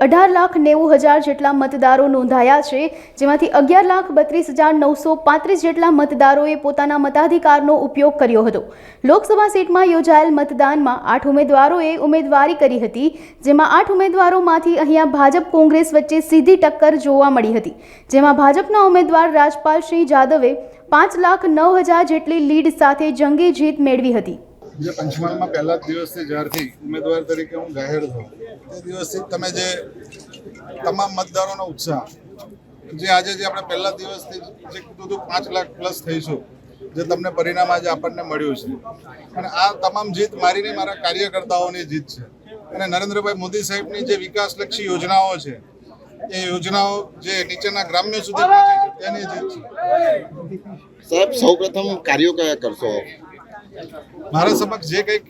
18,90,000 જેટલા મતદારો નોંધાયા છે, જેમાંથી 11,32,935 જેટલા મતદારોએ પોતાના મતાધિકારનો ઉપયોગ કર્યો હતો। લોકસભા સીટમાં યોજાયેલ મતદાનમાં 8 ઉમેદવારોએ ઉમેદવારી કરી હતી, જેમાં 8 ઉમેદવારોમાંથી અહીંયા ભાજપ કોંગ્રેસ વચ્ચે સીધી ટક્કર જોવા મળી હતી, જેમાં ભાજપના ઉમેદવાર રાજપાલસિંહ જાદવે 5,09,000 જેટલી લીડ સાથે જંગી જીત મેળવી હતી। જે પંચમહાલમાં પહેલા દિવસથી જ્યારથી ઉમેદવાર તરીકે હું જાહેર થયો તે દિવસથી તમે જે તમામ મતદારોનો ઉત્સાહ જે આજે જે આપણે પહેલા દિવસથી જે કીધું હતું 5 લાખ પ્લસ થઈશું, જે તમને પરિણામ આજે આપણને મળ્યું છે, અને આ તમામ જીત મારી નહીં, મારા કાર્યકર્તાઓની જીત છે। અને નરેન્દ્રભાઈ મોદી સાહેબની જે વિકાસલક્ષી યોજનાઓ છે એ યોજનાઓ જે નીચેના ગ્રામ્ય સુધી પહોંચી છે તેની જીત છે। સાહેબ, સૌપ્રથમ કાર્યો કયા કરશો? મારા સમક્ષ જે કંઈક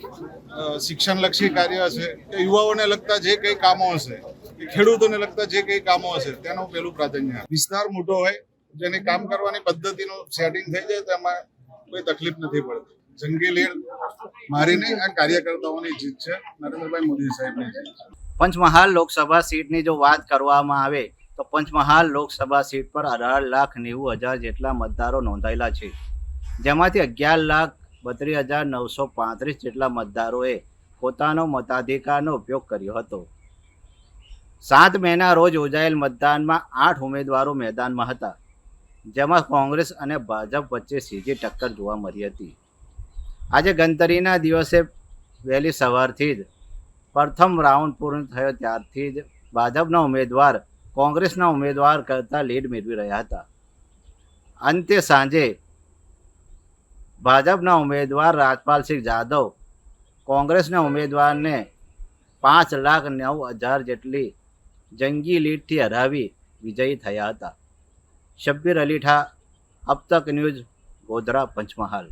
શિક્ષણલક્ષી કાર્ય છે, કે યુવાઓને લગતા જે કંઈ કામો હશે, કે ખેડૂતોને લગતા જે કંઈ કામો હશે તેનું પહેલું પ્રાધાન્ય। વિસ્તાર મોટો હોય, જેની કામ કરવાની પદ્ધતિનું સેટિંગ થઈ જાય તો એમાં કોઈ તકલીફ નથી પડતી। જંગી લીડ મારી નહીં, આ કાર્યકર્તાઓની જીત છે, નરેન્દ્રભાઈ મોદી સાહેબની જીત છે। પંચમહાલ લોકસભા સીટની જો વાત કરવામાં આવે તો પંચમહાલ લોકસભા સીટ પર 18,90,000 જેટલા મતદારો નોંધાયેલા છે, જેમાંથી 11,32,935 જેટલા મતદારોએ પોતાનો મતાધિકારનો ઉપયોગ કર્યો હતો। 7 મેના રોજ યોજાયેલ મતદાનમાં 8 ઉમેદવારો મેદાનમાં હતા, જેમાં કોંગ્રેસ અને ભાજપ વચ્ચે સીધી ટક્કર જોવા મળી હતી। આજે ગણતરીના દિવસે વહેલી સવારથી જ પ્રથમ રાઉન્ડ પૂર્ણ થયો ત્યારથી જ ભાજપના ઉમેદવાર કોંગ્રેસના ઉમેદવાર કરતાં લીડ મેળવી રહ્યા હતા। અંતે સાંજે ભાજપના ઉમેદવાર રાજપાલસિંહ જાદવ કોંગ્રેસના ઉમેદવારને 5,09,000 જેટલી જંગી લીડથી હરાવી વિજયી થયા હતા। શબ્બીર અલી ઠા, અબ તક ન્યૂઝ, ગોધરા, પંચમહાલ।